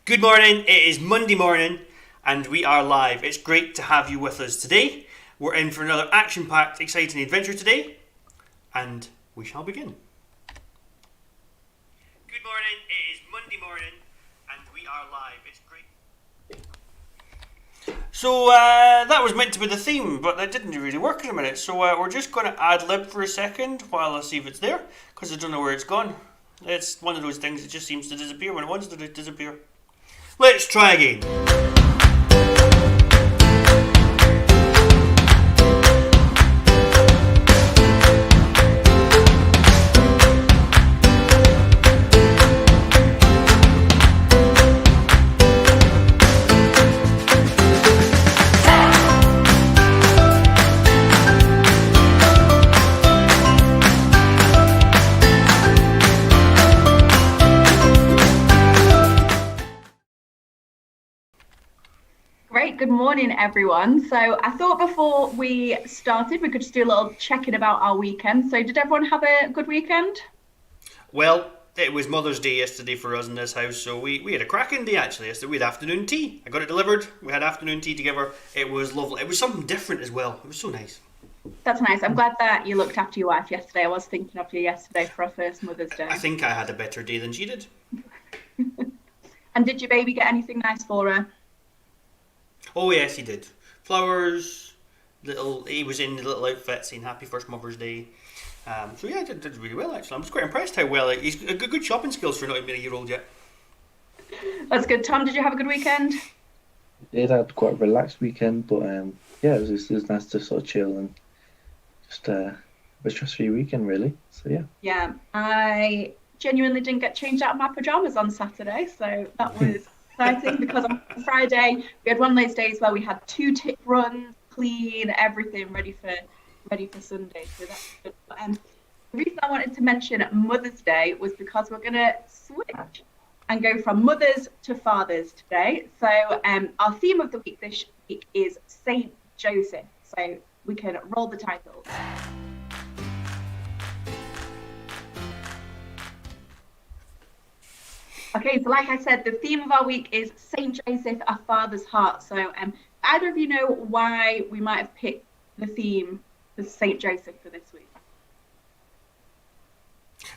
Good morning, it is Monday morning and we are live. It's great to have you with us today. We're in for another action-packed, exciting adventure today and we shall begin. Good morning, it is Monday morning and we are live. It's great. So that was meant to be the theme, but that didn't really work in a minute. So we're just going to ad-lib for a second while I see if it's there, because I don't know where it's gone. It's one of those things that just seems to disappear when it wants to disappear. Let's try again. Great. Good morning, everyone. So I thought before we started, we could just do a little check-in about our weekend. So did everyone have a good weekend? Well, it was Mother's Day yesterday for us in this house, so we had a cracking day actually. Yesterday we had afternoon tea. I got it delivered. We had afternoon tea together. It was lovely. It was something different as well. It was so nice. That's nice. I'm glad that you looked after your wife yesterday. I was thinking of you yesterday for our first Mother's Day. I think I had a better day than she did. And did your baby get anything nice for her? Oh yes, he did. Flowers, he was in the little outfit saying happy first Mother's Day. So yeah, did really well actually. I was quite impressed how well he's got good shopping skills for not even being a year old yet. That's good. Tom, did you have a good weekend? Did had quite a relaxed weekend, but yeah, it was nice to sort of chill and just a stress-free weekend really. So yeah. Yeah, I genuinely didn't get changed out of my pajamas on Saturday, so that was exciting because on Friday we had one of those days where we had 2 tip runs, clean everything, ready for Sunday. So that's good. But, the reason I wanted to mention Mother's Day was because we're going to switch and go from mothers to fathers today. So our theme of the week this week is Saint Joseph. So we can roll the titles. Okay, so like I said, the theme of our week is Saint Joseph, our father's heart. So either of you know why we might have picked the theme for Saint Joseph for this week?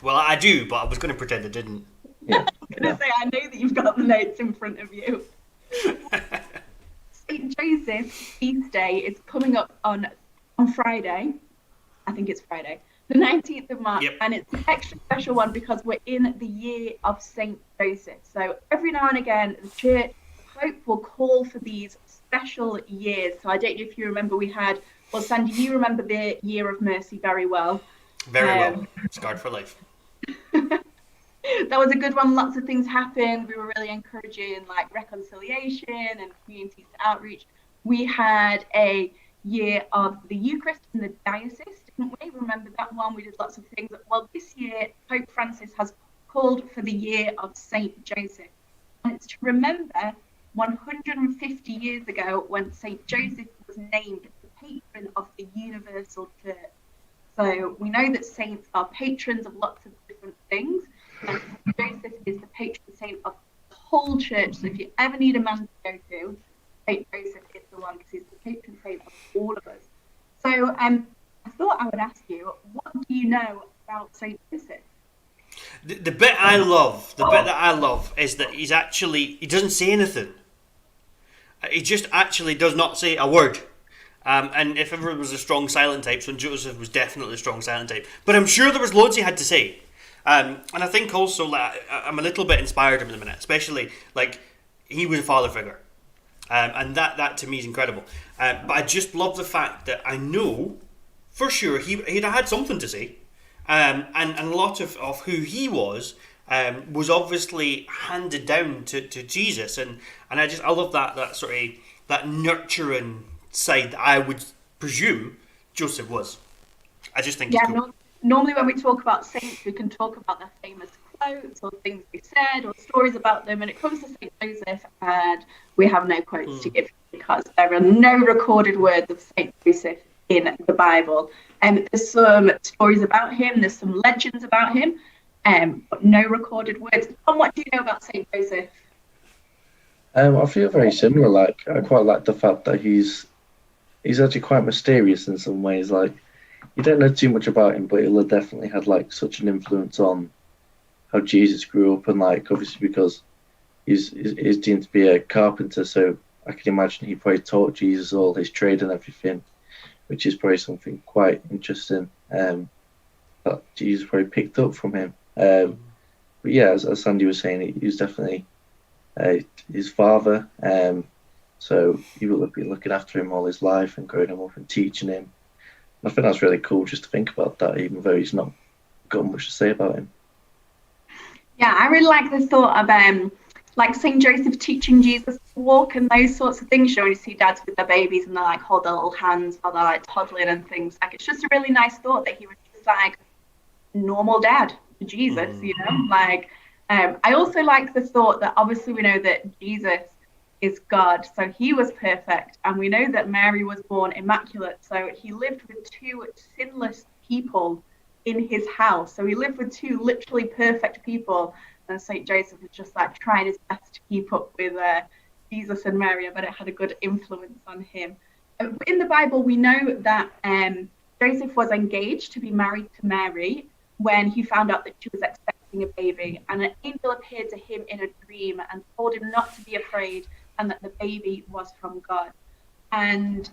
Well, I do, but I was going to pretend I didn't. Yeah. I was going to say, I know that you've got the notes in front of you. Saint Joseph's feast day is coming up on Friday. I think it's Friday, the 19th of March, Yep. and it's an extra special one because we're in the year of Saint Joseph. So every now and again, the Church Pope will call for these special years. So I don't know if you remember, well, Sandy, you remember the Year of Mercy very well. Very well. Scarred for life. That was a good one. Lots of things happened. We were really encouraging like reconciliation and communities to outreach. We had a year of the Eucharist in the diocese, didn't we? Remember that one? We did lots of things. Well, this year, Pope Francis has called for the year of Saint Joseph. And it's to remember 150 years ago when Saint Joseph was named the patron of the universal church. So we know that saints are patrons of lots of different things. And Joseph is the patron saint of the whole church. So if you ever need a man to go to, Saint Joseph is the one because he's the patron saint of all of us. So I thought I would ask you, what do you know about Saint Joseph? The bit I love, is that he doesn't say anything. He just actually does not say a word. And if ever was a strong silent type, so Joseph was definitely a strong silent type. But I'm sure there was loads he had to say. And I think also I'm a little bit inspired him in a minute, especially like he was a father figure. And that to me is incredible. But I just love the fact that I know for sure he'd had something to say. And a lot of who he was obviously handed down to Jesus. And I love that sort of that nurturing side that I would presume Joseph was. I just think it's cool. Normally when we talk about saints, we can talk about their famous quotes or things they said or stories about them. And it comes to Saint Joseph, and we have no quotes to give because there are no recorded words of Saint Joseph in the Bible. And there's some stories about him, there's some legends about him, but no recorded words. Tom, what do you know about Saint Joseph? I feel very similar. Like I quite like the fact that he's actually quite mysterious in some ways. Like you don't know too much about him, but he'll have definitely had like such an influence on how Jesus grew up, and like obviously because he's deemed to be a carpenter, so I can imagine he probably taught Jesus all his trade and everything, which is probably something quite interesting. That Jesus probably picked up from him. But yeah, as Sandy was saying, he was definitely uh, his father. So he will have been looking after him all his life and growing him up and teaching him. And I think that's really cool just to think about that, even though he's not got much to say about him. Yeah, I really like the thought of like Saint Joseph teaching Jesus to walk and those sorts of things. You know, when you see dads with their babies and they like hold their little hands while they're like toddling and things. Like it's just a really nice thought that he was just like normal dad to Jesus, you know? Like I also like the thought that obviously we know that Jesus is God, so he was perfect, and we know that Mary was born immaculate, so he lived with two sinless people in his house. So he lived with two literally perfect people, and Saint Joseph was just like trying his best to keep up with Jesus and Mary, but it had a good influence on him. In the Bible, we know that Joseph was engaged to be married to Mary when he found out that she was expecting a baby, and an angel appeared to him in a dream and told him not to be afraid and that the baby was from God. And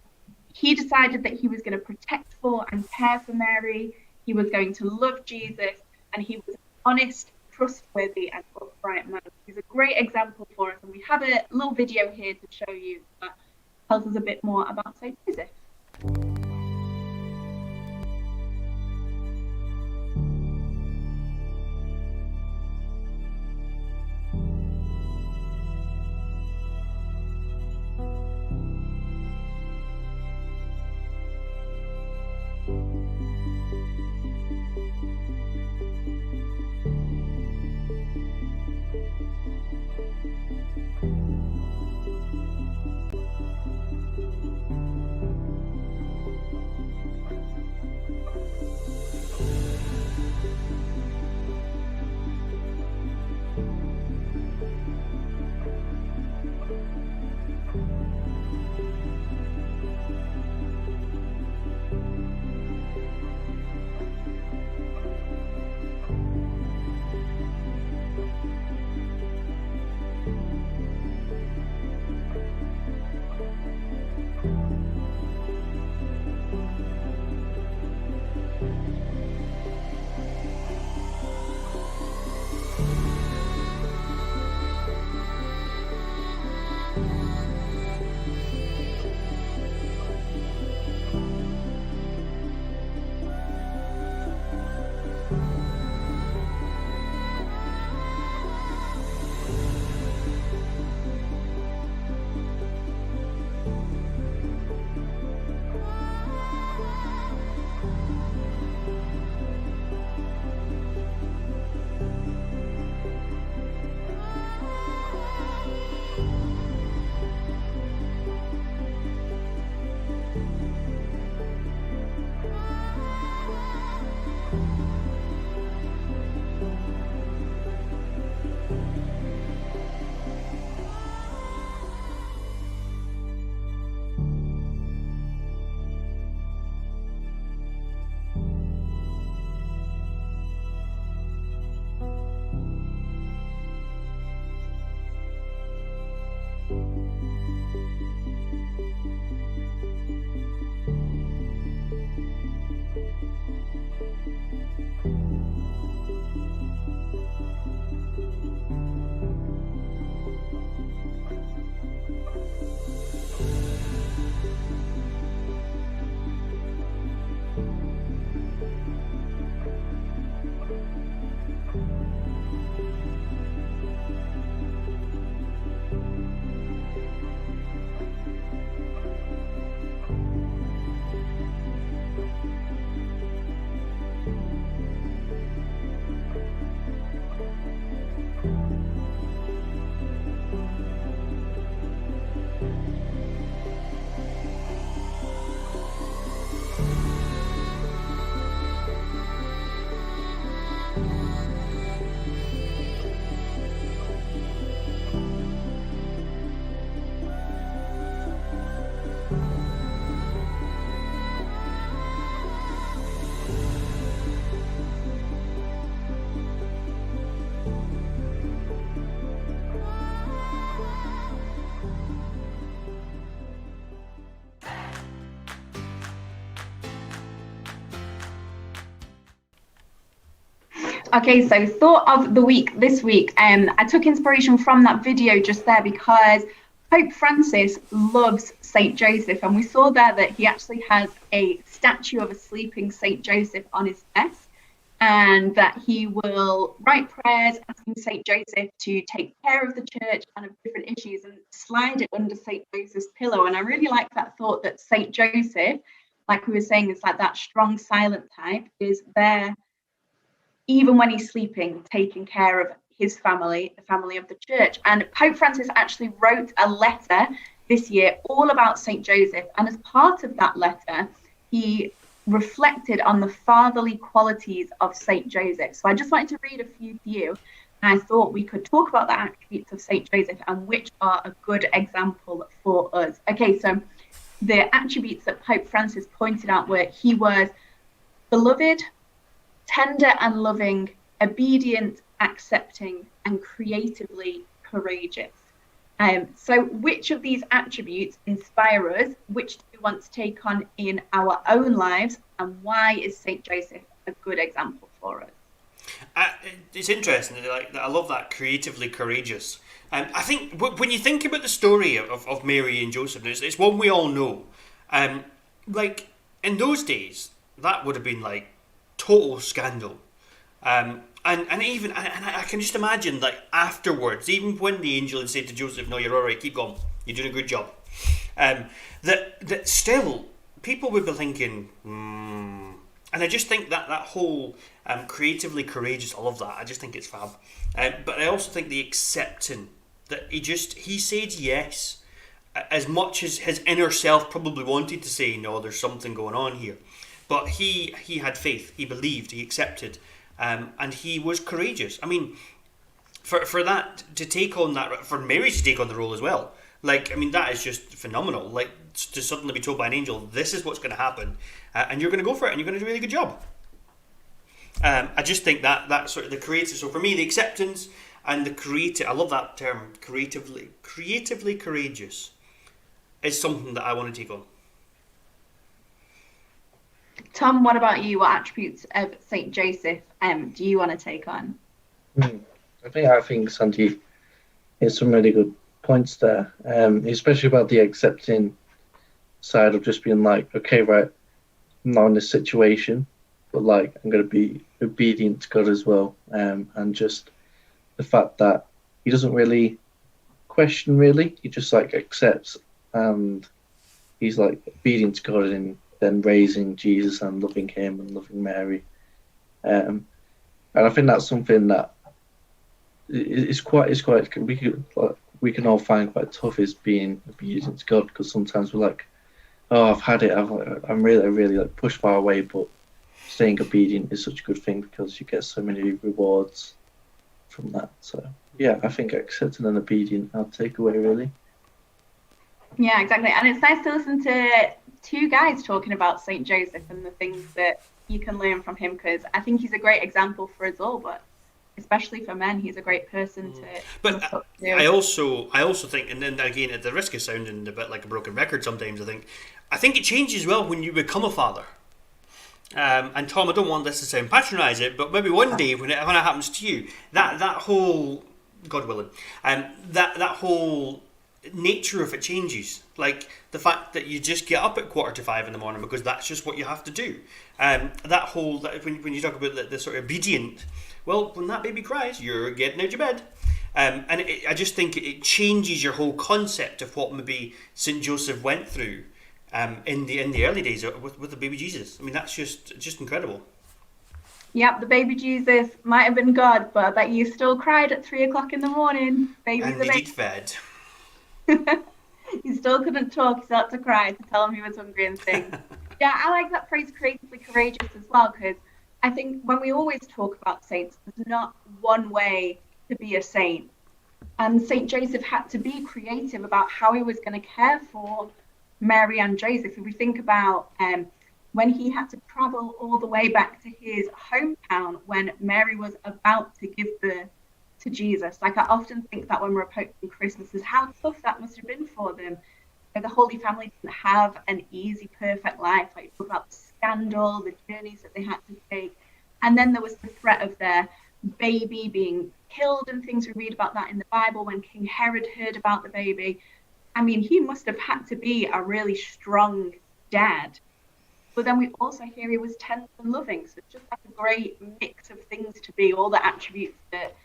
he decided that he was going to protect for and care for Mary. He was going to love Jesus, and he was honest, trustworthy, and upright man. He's a great example for us, and we have a little video here to show you that tells us a bit more about Saint Joseph. Okay, so thought of the week this week. I took inspiration from that video just there because Pope Francis loves Saint Joseph, and we saw there that he actually has a statue of a sleeping Saint Joseph on his desk, and that he will write prayers asking Saint Joseph to take care of the church and of different issues and slide it under Saint Joseph's pillow. And I really like that thought that Saint Joseph, like we were saying, is like that strong silent type, is there even when he's sleeping, taking care of his family, the family of the church. And Pope Francis actually wrote a letter this year all about St. Joseph. And as part of that letter, he reflected on the fatherly qualities of St. Joseph. So I just wanted to read a few to you. And I thought we could talk about the attributes of St. Joseph and which are a good example for us. Okay, so the attributes that Pope Francis pointed out were he was beloved, tender and loving, obedient, accepting, and creatively courageous. So which of these attributes inspire us? Which do we want to take on in our own lives? And why is St. Joseph a good example for us? It's interesting. Like, I love that, creatively courageous. I think when you think about the story of Mary and Joseph, it's one we all know. Like, in those days, that would have been like total scandal. And I can just imagine, like, afterwards, even when the angel had said to Joseph, "No, you're all right, keep going, you're doing a good job," that still people would be thinking, and I just think that whole creatively courageous, I love that. I just think it's fab. But I also think the accepting that he said yes, as much as his inner self probably wanted to say no. There's something going on here. But he had faith, he believed, he accepted, and he was courageous. I mean, for that to take on that, for Mary to take on the role as well, like, I mean, that is just phenomenal. Like, to suddenly be told by an angel, this is what's going to happen, and you're going to go for it, and you're going to do a really good job. I just think that sort of the creative. So for me, the acceptance and the creative, I love that term, creatively courageous, is something that I want to take on. Tom, what about you? What attributes of St. Joseph do you want to take on? I think Sandy has some really good points there, especially about the accepting side of just being like, okay, right, I'm not in this situation, but like, I'm going to be obedient to God as well, and just the fact that he doesn't really question, really, he just like accepts, and he's like obedient to God in then raising Jesus and loving him and loving Mary, and I think that's something that is quite we can all find quite tough, is being obedient to God, because sometimes we're like, oh, I've had it, I'm really like pushed far away, but staying obedient is such a good thing because you get so many rewards from that. So yeah, I think accepting and obedient I'll take away, really. Yeah, exactly. And it's nice to listen to two guys talking about St. Joseph and the things that you can learn from him, because I think he's a great example for us all, but especially for men, he's a great person to. But I also think, and then again, at the risk of sounding a bit like a broken record sometimes, I think it changes well when you become a father. And Tom, I don't want this to sound patronising, but maybe one day when it happens to you, that whole, God willing, that whole nature of it changes. Like the fact that you just get up at 4:45 in the morning because that's just what you have to do. When you talk about the sort of obedient, well, when that baby cries, you're getting out of your bed. I just think it changes your whole concept of what maybe St. Joseph went through in the early days with the baby Jesus. I mean, that's just incredible. Yep, the baby Jesus might have been God, but I bet you still cried at 3:00 in the morning. And needed fed. He still couldn't talk, he still had to cry to tell him he was hungry and things. Yeah, I like that phrase, creatively courageous, as well, because I think when we always talk about saints, there's not one way to be a saint. And St. Joseph had to be creative about how he was going to care for Mary and Joseph. If we think about when he had to travel all the way back to his hometown when Mary was about to give birth to Jesus. Like, I often think that when we're approaching Christmas, is how tough that must have been for them. The Holy Family didn't have an easy, perfect life. Like, talk about the scandal, the journeys that they had to take. And then there was the threat of their baby being killed and things. We read about that in the Bible when King Herod heard about the baby. I mean, he must have had to be a really strong dad. But then we also hear he was tender and loving. So it's just like a great mix of things to be, all the attributes that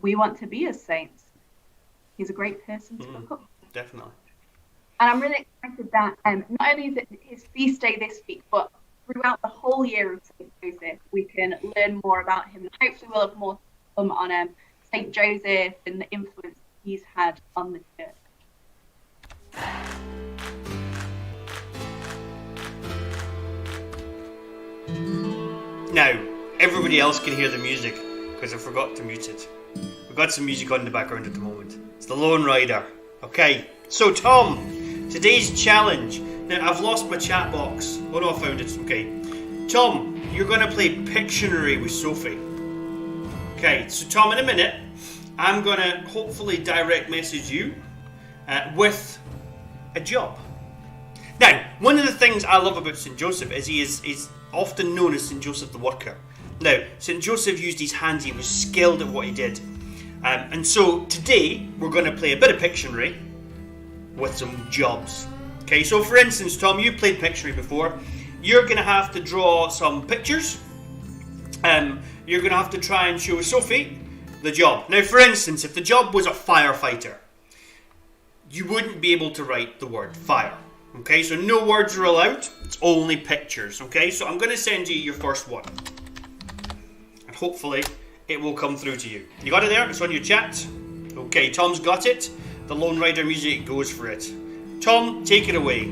we want to be as saints. He's a great person to look up to. Definitely. And I'm really excited that not only is it his feast day this week, but throughout the whole year of St. Joseph, we can learn more about him. And hopefully we'll have more to come on St. Joseph and the influence he's had on the church. Now, everybody else can hear the music because I forgot to mute it. We've got some music on in the background at the moment. It's the Lone Rider. Okay, so Tom, today's challenge. Now, I've lost my chat box. Oh no, I found it. Okay. Tom, you're going to play Pictionary with Sophie. Okay, so Tom, in a minute, I'm going to hopefully direct message you with a job. Now, one of the things I love about St. Joseph is he is often known as St. Joseph the Worker. Now, St. Joseph used his hands, he was skilled at what he did. And so today, we're going to play a bit of Pictionary with some jobs. Okay, so for instance, Tom, you played Pictionary before. You're going to have to draw some pictures. You're going to have to try and show Sophie the job. Now, for instance, if the job was a firefighter, you wouldn't be able to write the word fire. Okay, so no words are allowed. It's only pictures. Okay, so I'm going to send you your first one. And hopefully it will come through to you. You got it there? It's on your chat. Okay, Tom's got it. The Lone Rider music goes for it. Tom, take it away.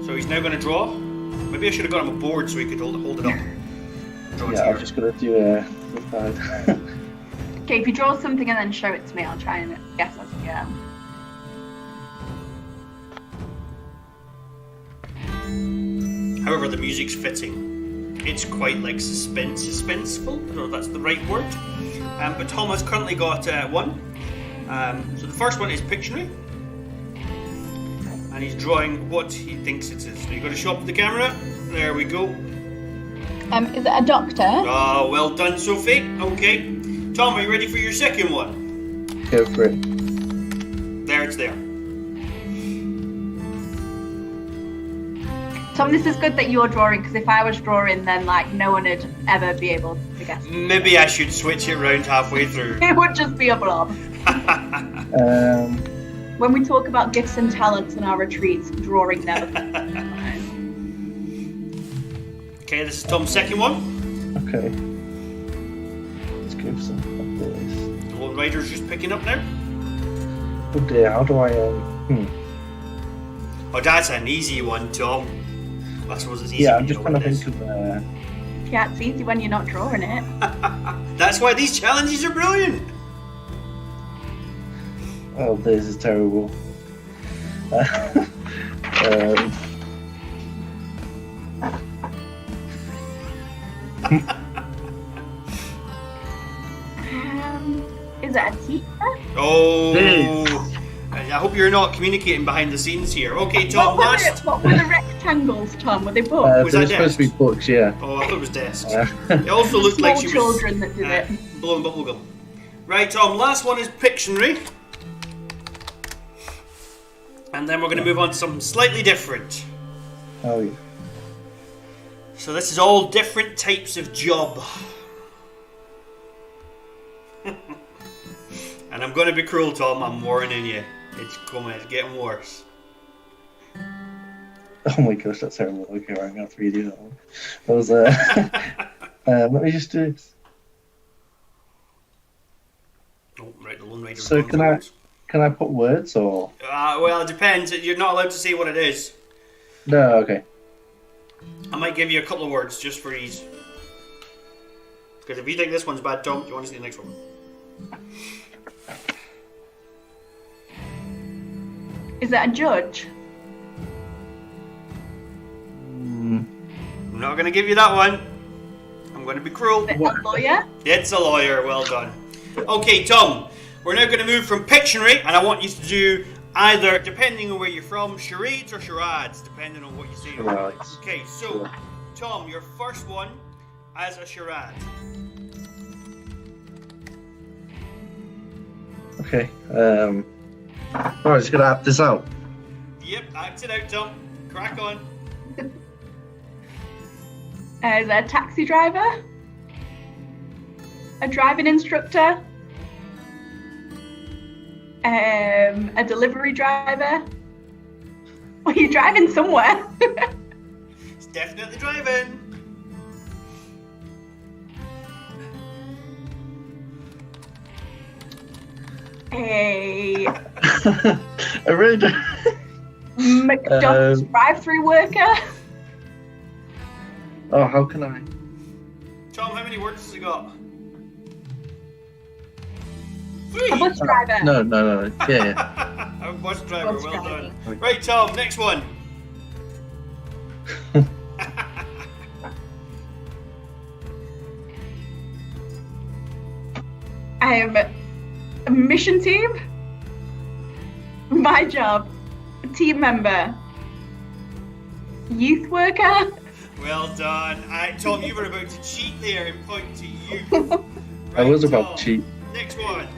So he's now going to draw. Maybe I should have got him a board so he could hold it up. Draw Yeah, I'm just going to do the side. Okay, if you draw something and then show it to me, I'll try and guess as you go. However, the music's fitting. It's quite like suspenseful. I don't know if that's the right word. But Tom has currently got one. So the first one is Pictionary. And he's drawing what he thinks it is. So you've got to show up the camera. There we go. Is it a doctor? Oh, well done, Sophie. Okay. Tom, are you ready for your second one? Go for it. There, it's there. Tom, this is good that you're drawing, because if I was drawing, then like no one would ever be able to guess. Maybe I should switch it round halfway through. It would just be a blob. When we talk about gifts and talents in our retreats, drawing never comes to mind. Okay, this is Tom's second one. Okay. Let's go for something like this. The Lone Rider's just picking up now. Oh dear, how do I, Oh, that's an easy one, Tom. I suppose it's easy. Yeah, when I'm you just know trying to what it think of, Yeah, it's easy when you're not drawing it. is. That's why these challenges are brilliant. oh, this is terrible. Is it a teacher? Oh, I hope you're not communicating behind the scenes here. Okay, Tom, last. What were the rectangles, Tom? Were they books? Was they're that supposed to be desks? books, yeah. Oh, I thought it was desks. It also looked Small like she was children that did it. blowing bubblegum. Right, Tom, last one is Pictionary. And then we're going to move on to something slightly different. Oh, yeah. So this is all different types of job. And I'm going to be cruel, Tom, I'm warning you. It's coming, it's getting worse. Oh my gosh, that's terrible. Okay, right, I'm going to have to redo that one. That was, let me just do this. Oh, right, the Lone Rider. So can I put words or? Well, it depends. You're not allowed to say what it is. No, okay. I might give you a couple of words just for ease. Because if you think this one's bad, Tom, do you want to see the next one? Is it a judge? I'm not going to give you that one. I'm going to be cruel. Is it a lawyer? It's a lawyer, well done. Okay, Tom, we're now going to move from Pictionary, and I want you to do either, depending on where you're from, charades or charades, depending on what you say. Charades. Okay, so, Sure. Tom, your first one, as a charade. Okay. Right, just gonna act this out. Yep, act it out, Tom. Crack on. As a taxi driver, a driving instructor, a delivery driver. Well, you're driving somewhere. It's definitely driving. A I really don't. McDonald's drive-through worker. Oh, how can I? Tom, how many words has it got? A 3! bus driver. No. Yeah. A bus driver, Bus well driver. done. Right, Tom, next one. A mission team. My job. Team member. Youth worker. Well done. Tom, you were about to cheat there and point to you. I was Right, about Tom, to cheat. Next one.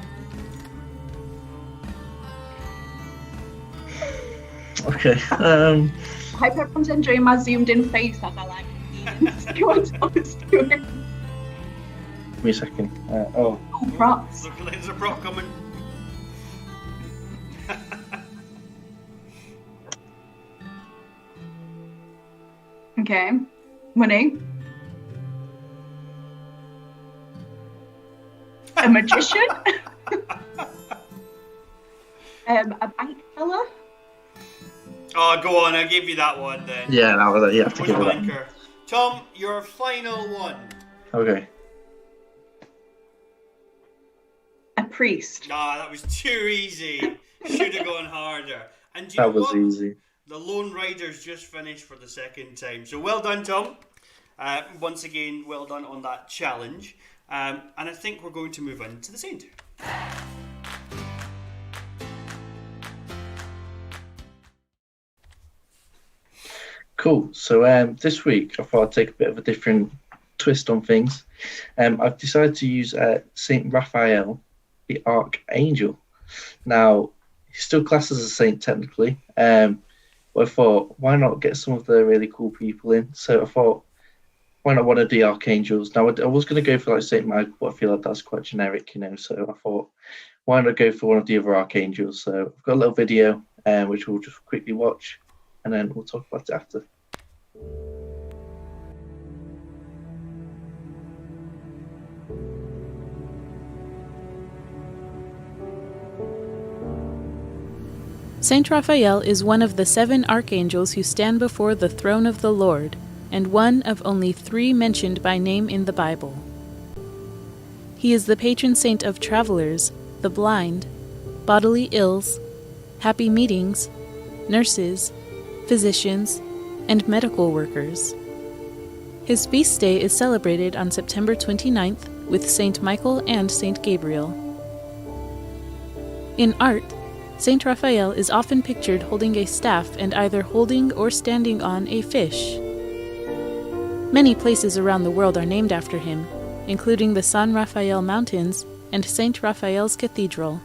Okay. I hope everyone's enjoying my zoomed-in face as I like see what Tom's doing. Give me a second. Oh, props. Look like there's a prop coming. Okay. Money. A magician. A bank teller. Oh, go on, I'll give you that one then. Yeah, that was it. You have to Who's give a it that. banker? Tom, your final one. Okay. A priest. Nah, that was too easy. Should have gone harder. And do you That know was what? easy. The Lone Riders just finished for the second time. So well done, Tom. Once again, well done on that challenge. And I think we're going to move on to the Saint. Cool. So this week I thought I'd take a bit of a different twist on things. I've decided to use Saint Raphael, the Archangel. Now he's still classed as a saint technically, but I thought why not get some of the really cool people in? So I thought why not one of the archangels? Now I was going to go for like Saint Michael, but I feel like that's quite generic, you know. So I thought why not go for one of the other archangels? So I've got a little video which we'll just quickly watch, and then we'll talk about it after. Saint Raphael is one of the 7 archangels who stand before the throne of the Lord, and one of only 3 mentioned by name in the Bible. He is the patron saint of travelers, the blind, bodily ills, happy meetings, nurses, physicians, and medical workers. His feast day is celebrated on September 29th with Saint Michael and Saint Gabriel. In art, Saint Raphael is often pictured holding a staff and either holding or standing on a fish. Many places around the world are named after him, including the San Rafael Mountains and Saint Raphael's Cathedral.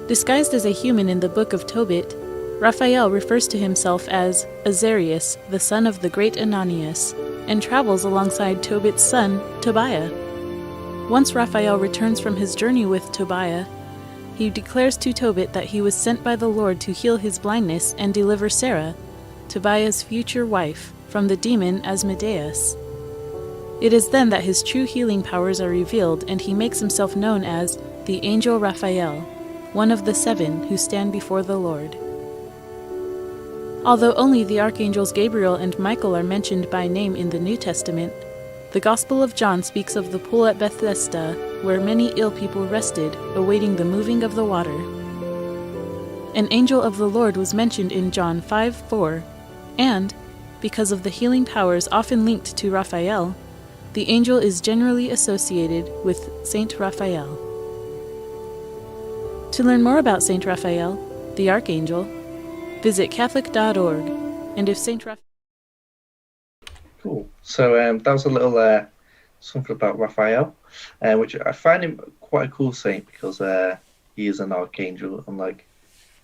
Disguised as a human in the Book of Tobit, Raphael refers to himself as Azarias, the son of the great Ananias, and travels alongside Tobit's son, Tobiah. Once Raphael returns from his journey with Tobiah, he declares to Tobit that he was sent by the Lord to heal his blindness and deliver Sarah, Tobiah's future wife, from the demon Asmodeus. It is then that his true healing powers are revealed, and he makes himself known as the Angel Raphael, one of the 7 who stand before the Lord. Although only the archangels Gabriel and Michael are mentioned by name in the New Testament, the Gospel of John speaks of the pool at Bethesda, where many ill people rested, awaiting the moving of the water. An angel of the Lord was mentioned in John 5:4, and, because of the healing powers often linked to Raphael, the angel is generally associated with Saint Raphael. To learn more about Saint Raphael, the Archangel, visit Catholic.org, and if Saint Raphael... Cool. So that was a little something about Raphael, which I find him quite a cool saint because he is an archangel, and like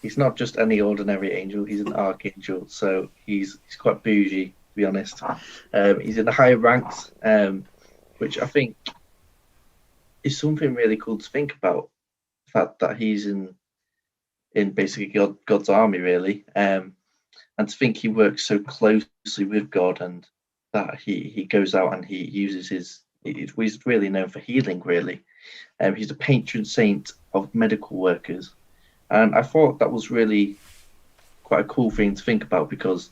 he's not just any ordinary angel; he's an archangel. So he's quite bougie, to be honest. He's in the higher ranks, which I think is something really cool to think about. The fact that he's in basically God's army, really, and to think he works so closely with God, and that he goes out and he uses he's really known for healing, really. He's a patron saint of medical workers, and I thought that was really quite a cool thing to think about because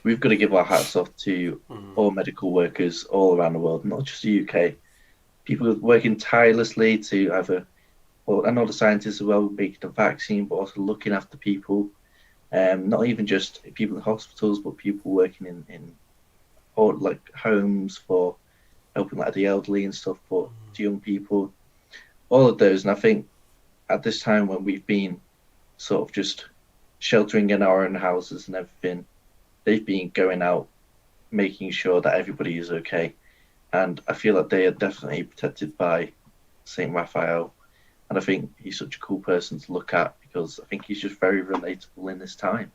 we've got to give our hats off to all medical workers all around the world, not just the UK. People working tirelessly to either, well, and all the scientists as well, making a vaccine, but also looking after people. Not even just people in hospitals, but people working in or like homes for helping like the elderly and stuff, but to young people. All of those, and I think at this time when we've been sort of just sheltering in our own houses and everything, they've been going out, making sure that everybody is okay. And I feel like they are definitely protected by Saint Raphael. And I think he's such a cool person to look at because I think he's just very relatable in this time.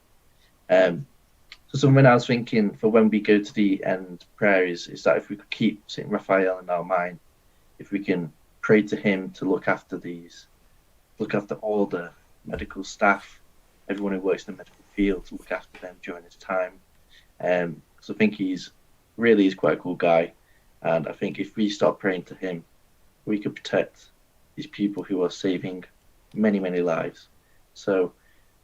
So something I was thinking for when we go to the end prayer is that if we could keep Saint Raphael in our mind, if we can pray to him to look after all the medical staff, everyone who works in the medical field, to look after them during this time. So I think he's quite a cool guy. And I think if we start praying to him, we could protect these people who are saving many, many lives. So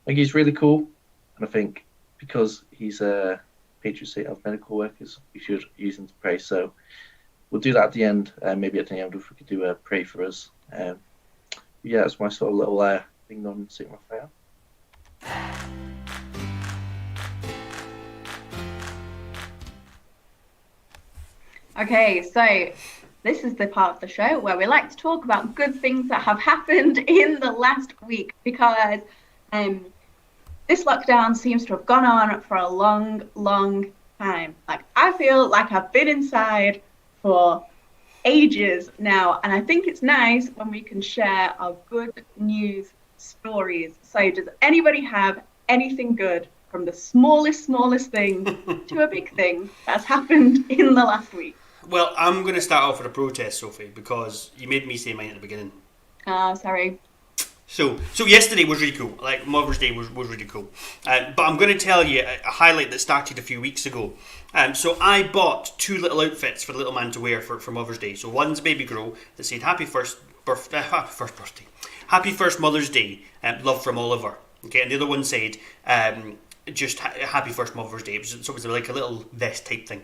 I think he's really cool. And I think because he's a patron saint of medical workers, we should use him to pray. So we'll do that at the end. Maybe at the end, if we could do a pray for us. Yeah, that's my sort of little thing on Saint Raphael. Okay, so this is the part of the show where we like to talk about good things that have happened in the last week because this lockdown seems to have gone on for a long, long time. Like, I feel like I've been inside for ages now, and I think it's nice when we can share our good news stories. So does anybody have anything good from the smallest thing to a big thing that's happened in the last week? Well, I'm going to start off with a protest, Sophie, because you made me say mine at the beginning. Oh, sorry. So yesterday was really cool. Like, Mother's Day was really cool. But I'm going to tell you a highlight that started a few weeks ago. So I bought 2 little outfits for the little man to wear for Mother's Day. So one's a baby girl that said happy first Mother's Day, love from Oliver. Okay, and the other one said just happy first Mother's Day. So it was like a little vest type thing.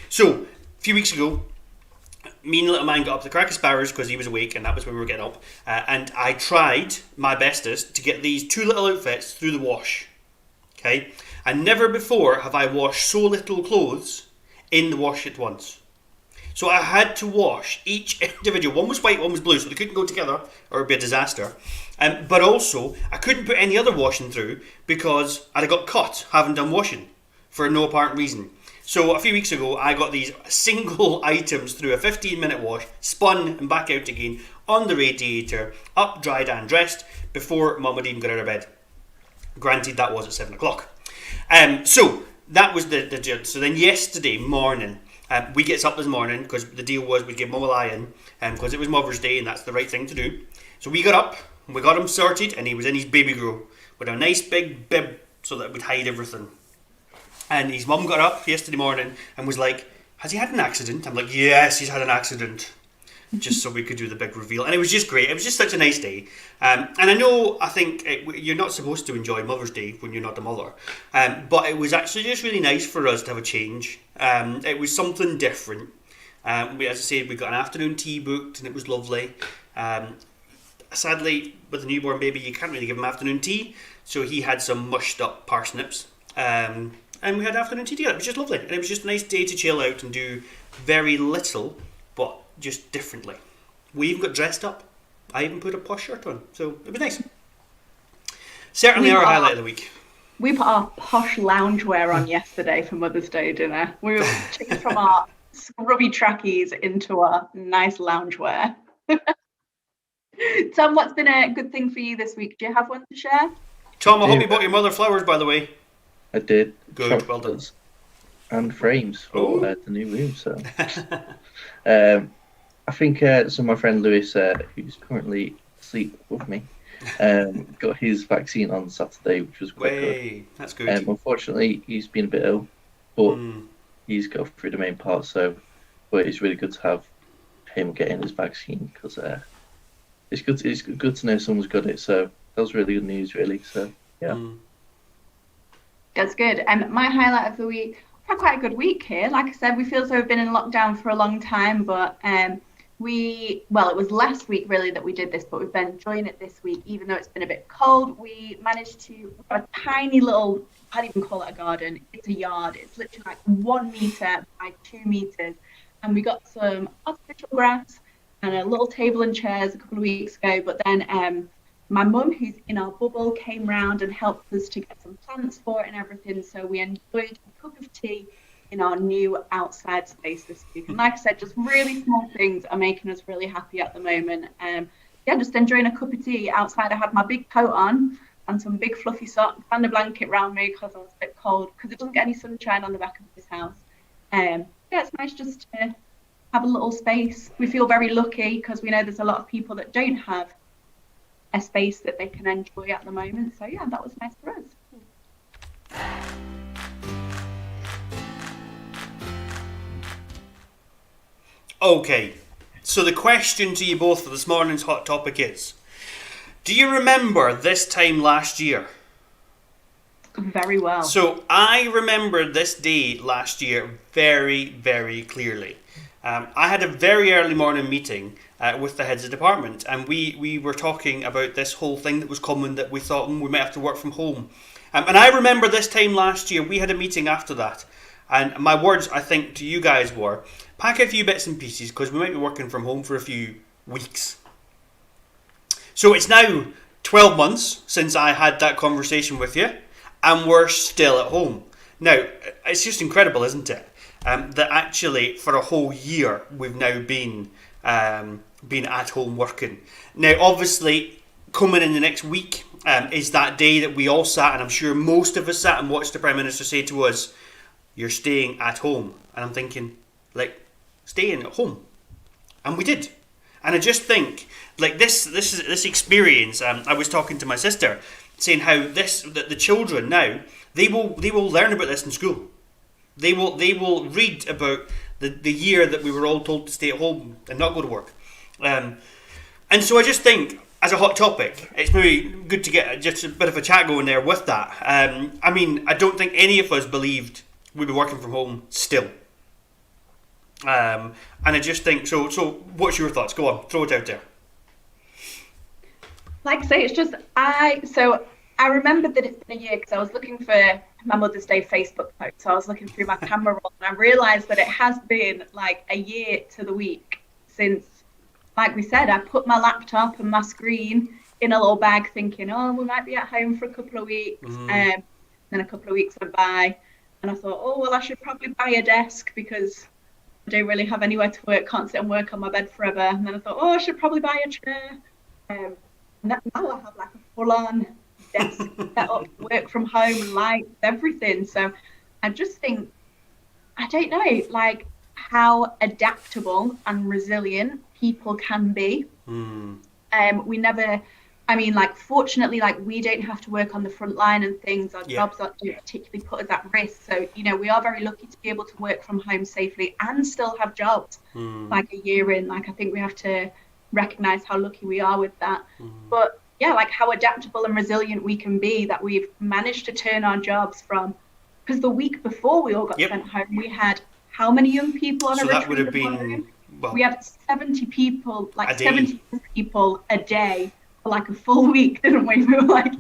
So a few weeks ago, me and the little man got up to the Cracker Sparrows because he was awake and that was when we were getting up. And I tried my bestest to get these 2 little outfits through the wash. Okay? And never before have I washed so little clothes in the wash at once. So I had to wash each individual. One was white, one was blue, so they couldn't go together or it'd be a disaster. But also, I couldn't put any other washing through because I'd got caught having done washing for no apparent reason. So a few weeks ago, I got these single items through a 15-minute wash, spun and back out again on the radiator, up, dried and dressed before Mum had even got out of bed. Granted, that was at 7 o'clock. So that was the so then yesterday morning, we gets up this morning because the deal was we'd give Mum a lie-in because it was Mother's Day and that's the right thing to do. So we got up, and we got him sorted, and he was in his baby grow with a nice big bib so that it would hide everything. And his mum got up yesterday morning and was like, has he had an accident? I'm like, yes, he's had an accident. Just so we could do the big reveal. And it was just great. It was just such a nice day. And I think you're not supposed to enjoy Mother's Day when you're not the mother. But it was actually just really nice for us to have a change. It was something different. As I said, we got an afternoon tea booked and it was lovely. Sadly, with a newborn baby, you can't really give him afternoon tea. So he had some mushed up parsnips. And we had afternoon tea together. It was just lovely. And it was just a nice day to chill out and do very little, but just differently. We even got dressed up. I even put a posh shirt on. So it was nice. Certainly our highlight of the week. We put our posh loungewear on yesterday for Mother's Day dinner. We were changed from our scrubby trackies into our nice loungewear. Tom, what's been a good thing for you this week? Do you have one to share? Tom, I hope you bought your mother flowers, by the way. I did. Good, well done. And frames for the new room. So, I think so. My friend Lewis, who's currently asleep with me, got his vaccine on Saturday, which was quite good. That's good. Unfortunately, he's been a bit ill, but he's got through the main part. So, but it's really good to have him getting his vaccine because it's good. It's good to know someone's got it. So that was really good news, really. So yeah. That's good. And my highlight of the week, we've had quite a good week here. Like I said, we feel as though we've been in lockdown for a long time, but it was last week really that we did this, but we've been enjoying it this week, even though it's been a bit cold. We managed to have a tiny little, I can't even call it a garden, it's a yard. It's literally like 1 meter by 2 meters. And we got some artificial grass and a little table and chairs a couple of weeks ago, but then my mum, who's in our bubble, came round and helped us to get some plants for it and everything. So we enjoyed a cup of tea in our new outside space this week. And like I said, just really small things are making us really happy at the moment. Just enjoying a cup of tea outside. I had my big coat on and some big fluffy socks and a blanket around me because I was a bit cold because it doesn't get any sunshine on the back of this house. It's nice just to have a little space. We feel very lucky because we know there's a lot of people that don't have a space that they can enjoy at the moment. So yeah, that was nice for us. Okay, so the question to you both for this morning's hot topic is, do you remember this time last year? Very well. So I remember this day last year very, very clearly. I had a very early morning meeting with the heads of department, and we were talking about this whole thing that was coming, that we thought we might have to work from home. And I remember this time last year, we had a meeting after that, and my words, I think, to you guys were, pack a few bits and pieces, because we might be working from home for a few weeks. So it's now 12 months since I had that conversation with you, and we're still at home. Now, it's just incredible, isn't it? That actually for a whole year we've now been at home working. Now obviously coming in the next week is that day that we all sat, and I'm sure most of us sat and watched the Prime Minister say to us, you're staying at home. And I'm thinking, like, staying at home? And we did. And I just think, like, this experience, I was talking to my sister saying how the children now, they will learn about this in school. They will read about the year that we were all told to stay at home and not go to work. And so I just think, as a hot topic, it's maybe good to get just a bit of a chat going there with that. I mean, I don't think any of us believed we'd be working from home still. And I just think, so what's your thoughts? Go on, throw it out there. Like I say, it's just, I remembered that it's been a year because I was looking for my Mother's Day Facebook post. So I was looking through my camera roll and I realised that it has been like a year to the week since, like we said, I put my laptop and my screen in a little bag thinking, oh, we might be at home for a couple of weeks. Then a couple of weeks went by and I thought, oh, well, I should probably buy a desk because I don't really have anywhere to work, can't sit and work on my bed forever. And then I thought, oh, I should probably buy a chair. And now I have like a full-on desk set up, work from home, lights, everything. So I just think, I don't know, like how adaptable and resilient people can be. Fortunately, like we don't have to work on the front line and things. Our jobs don't particularly put us at risk. So, we are very lucky to be able to work from home safely and still have jobs like a year in. Like, I think we have to recognize how lucky we are with that. But yeah, like how adaptable and resilient we can be, that we've managed to turn our jobs from, because the week before we all got sent home, we had how many young people on a retreat? So that would have been, we had 70 people, like 70 people a day for like a full week, didn't we? We were like,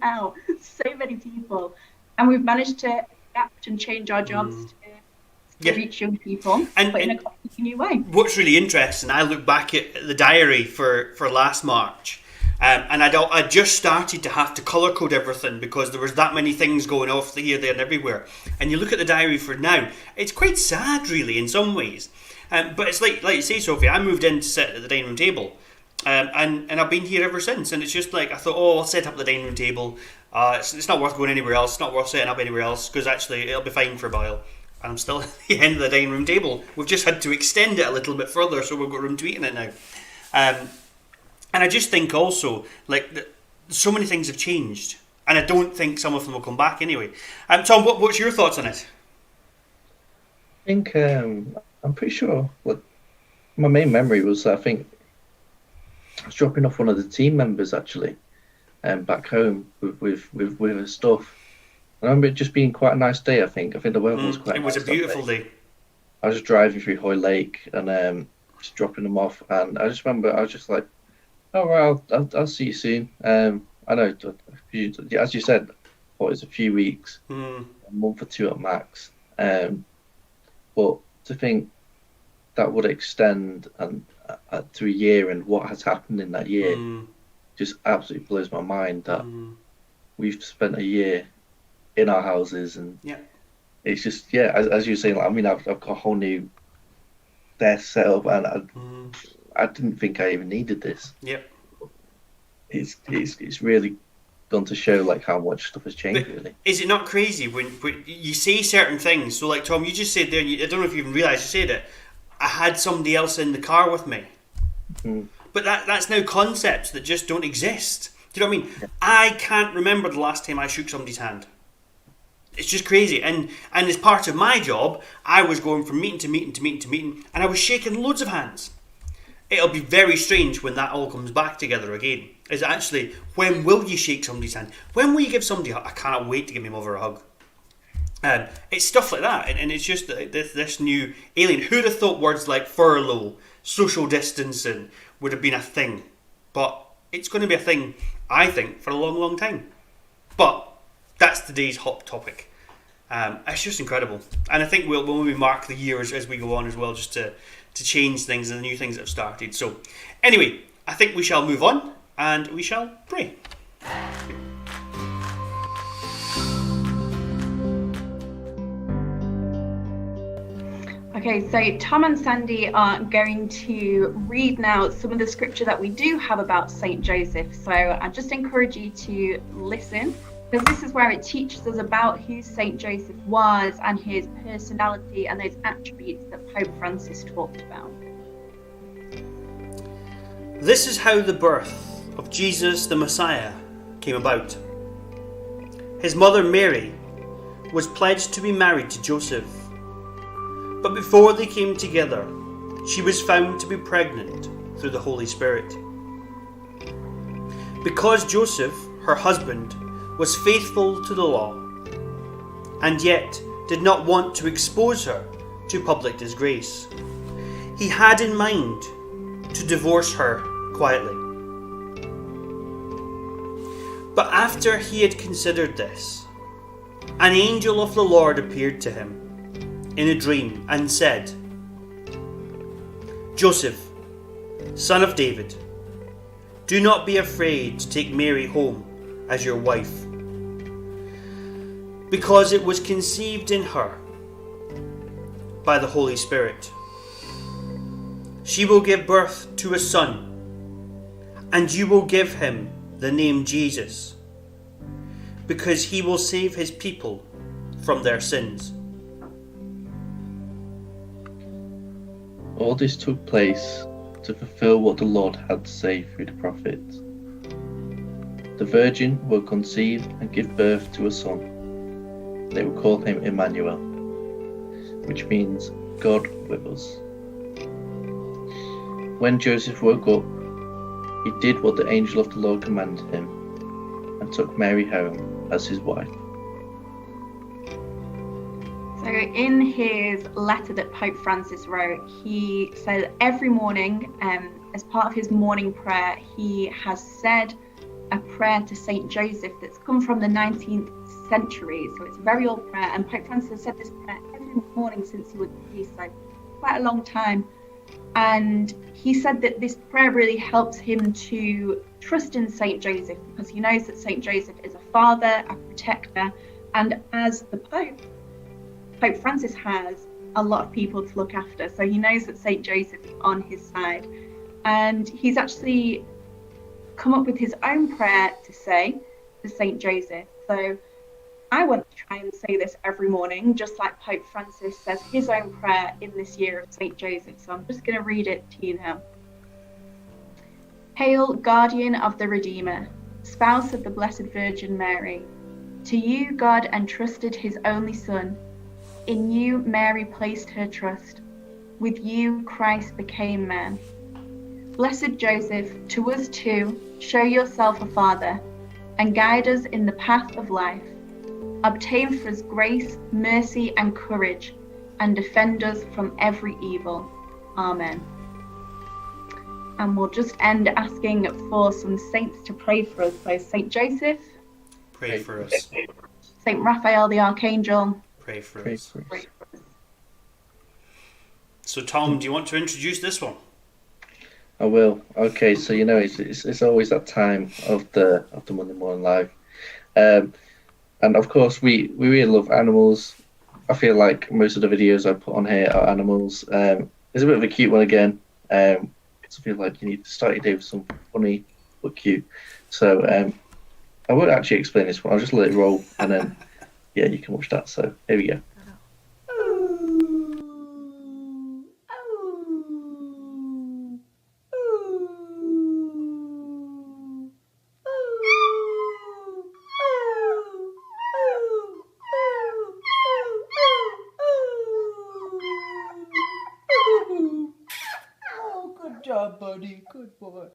out, so many people. And we've managed to adapt and change our jobs to reach young people, but in a completely new way. What's really interesting, I look back at the diary for last March, And I just started to have to colour code everything because there was that many things going off here, there, and everywhere. And you look at the diary for now, it's quite sad, really, in some ways. But it's like you say, Sophie, I moved in to sit at the dining room table, and I've been here ever since. And it's just like I thought, I'll set up the dining room table. It's not worth going anywhere else. It's not worth setting up anywhere else because actually it'll be fine for a while. And I'm still at the end of the dining room table. We've just had to extend it a little bit further, so we've got room to eat in it now. And I just think also, so many things have changed. And I don't think some of them will come back anyway. Tom, what's your thoughts on it? I think I'm pretty sure. My main memory was I think I was dropping off one of the team members actually, back home with her stuff. I remember it just being quite a nice day. I think the weather was quite. It was nice a beautiful day. I was just driving through Hoy Lake and just dropping them off, and I just remember I was just like, "Oh well, I'll see you soon." I know, as you said, it was a few weeks, a month or two at max. But to think that would extend to a year and what has happened in that year just absolutely blows my mind. That we've spent a year in our houses, and it's just as you're saying. I've got a whole new desk set up, and I didn't think I even needed this. Yep. It's really gone to show how much stuff has changed. But really, is it not crazy when you say certain things? So, Tom, you just said there. I don't know if you even realised you said it. I had somebody else in the car with me, but that's now concepts that just don't exist. Do you know what I mean? Yeah. I can't remember the last time I shook somebody's hand. It's just crazy, and as part of my job, I was going from meeting to meeting to meeting to meeting, and I was shaking loads of hands. It'll be very strange when that all comes back together again. Is actually, when will you shake somebody's hand? When will you give somebody a hug? I cannot wait to give him over a hug. It's stuff like that, and it's just this new alien. Who'd have thought words like furlough, social distancing would have been a thing? But it's going to be a thing, I think, for a long, long time. But that's today's hot topic. It's just incredible, and I think we'll maybe mark the years as we go on as well, just to change things and the new things that have started. So, anyway, I think we shall move on and we shall pray. Okay, so Tom and Sandy are going to read now some of the scripture that we do have about Saint Joseph. So I just encourage you to listen, because this is where it teaches us about who Saint Joseph was and his personality and those attributes that Pope Francis talked about. This is how the birth of Jesus the Messiah came about. His mother Mary was pledged to be married to Joseph, but before they came together, she was found to be pregnant through the Holy Spirit. Because Joseph, her husband, was faithful to the law, and yet did not want to expose her to public disgrace, he had in mind to divorce her quietly. But after he had considered this, an angel of the Lord appeared to him in a dream and said, "Joseph, son of David, do not be afraid to take Mary home as your wife, because it was conceived in her by the Holy Spirit. She will give birth to a son, and you will give him the name Jesus, because he will save his people from their sins." All this took place to fulfill what the Lord had said through the prophets. The virgin will conceive and give birth to a son. They will call him Emmanuel, which means God with us. When Joseph woke up, he did what the angel of the Lord commanded him and took Mary home as his wife. So in his letter that Pope Francis wrote, he said every morning, as part of his morning prayer, he has said a prayer to Saint Joseph that's come from the 19th century. So it's a very old prayer, and Pope Francis has said this prayer every morning since he was a priest, so quite a long time. And he said that this prayer really helps him to trust in Saint Joseph, because he knows that Saint Joseph is a father, a protector, and as the Pope Francis has a lot of people to look after. So he knows that Saint Joseph is on his side. And he's actually come up with his own prayer to say to Saint Joseph. So I want to try and say this every morning, just like Pope Francis says his own prayer in this year of Saint Joseph. So I'm just going to read it to you now. Hail, guardian of the Redeemer, spouse of the Blessed Virgin Mary. To you God entrusted his only Son. In you Mary placed her trust. With you Christ became man. Blessed Joseph, to us too, show yourself a father, and guide us in the path of life. Obtain for us grace, mercy, and courage, and defend us from every evil. Amen. And we'll just end asking for some saints to pray for us. So Saint Joseph, Pray for us. Saint Raphael the Archangel, Pray for Pray us. for us. pray for us. So Tom, do you want to introduce this one? I will. Okay, so it's always that time of the Monday Morning Live, and of course we really love animals. I feel like most of the videos I put on here are animals. It's a bit of a cute one again. Because I feel like you need to start your day with something funny but cute. So I won't actually explain this one. I'll just let it roll, and then yeah, you can watch that. So here we go. Good job, buddy. Good boy.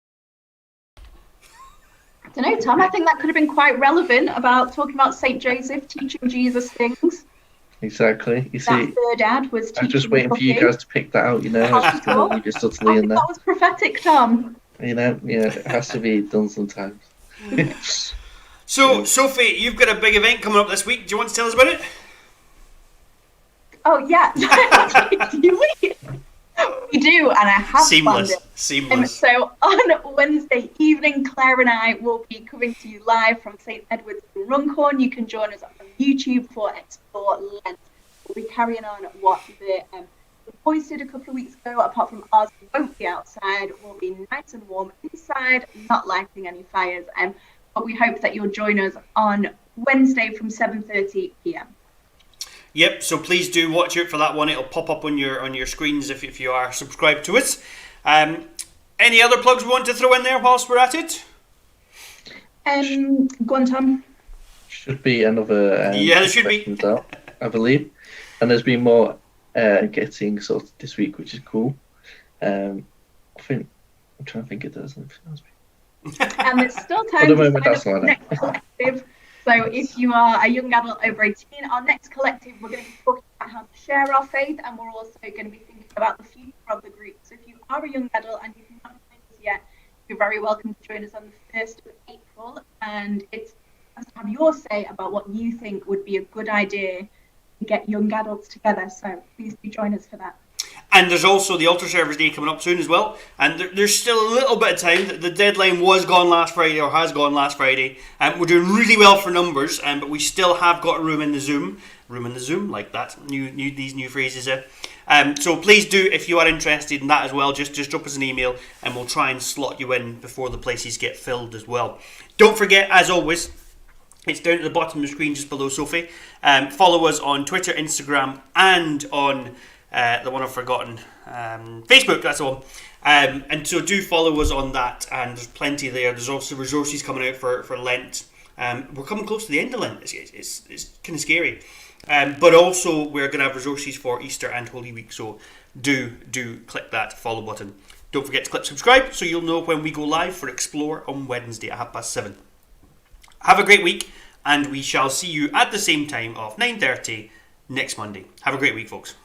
I don't know, Tom, I think that could have been quite relevant about talking about Saint Joseph teaching Jesus things. Exactly. You That see, third ad was I'm teaching just waiting for you cooking. guys to pick that out. I was just going to leave it subtly I in think there. that was prophetic, Tom. It has to be done sometimes. So, Sophie, you've got a big event coming up this week. Do you want to tell us about it? Oh, yeah. Do we? We do, and I have planned it. Seamless. So on Wednesday evening, Claire and I will be coming to you live from St Edward's in Runcorn. You can join us on YouTube for Explore Lent. We'll be carrying on what the boys did a couple of weeks ago. Apart from ours, we won't be outside. We'll be nice and warm inside, not lighting any fires. But we hope that you'll join us on Wednesday from 7:30 p.m. Yep, so please do watch out for that one. It'll pop up on your screens if you are subscribed to it. Any other plugs we want to throw in there whilst we're at it? Go on, Tom. Should be another. Yeah, there should be. Out, I believe, and there's been more getting sorted this week, which is cool. I think I'm trying to think if there's anything else. And there's still time For the to moment, sign that's up for all the right. next collective. So if you are a young adult over 18, our next collective, we're going to be talking about how to share our faith, and we're also going to be thinking about the future of the group. So if you are a young adult and you've not joined us yet, you're very welcome to join us on the 1st of April. And it's to have your say about what you think would be a good idea to get young adults together. So please do join us for that. And there's also the Altar Service Day coming up soon as well. And there's still a little bit of time. The deadline was gone last Friday, or has gone last Friday. We're doing really well for numbers, but we still have got room in the Zoom. Room in the Zoom, like that. These new phrases. So please do, if you are interested in that as well, just drop us an email and we'll try and slot you in before the places get filled as well. Don't forget, as always, it's down at the bottom of the screen just below Sophie. Follow us on Twitter, Instagram, and on the one I've forgotten, Facebook, that's the one. And so do follow us on that, and there's plenty there. There's also resources coming out for Lent. We're coming close to the end of Lent. It's kind of scary. But also we're going to have resources for Easter and Holy Week, so do click that follow button. Don't forget to click subscribe so you'll know when we go live for Explore on Wednesday at 7:30. Have a great week, and we shall see you at the same time of 9:30 next Monday. Have a great week, folks.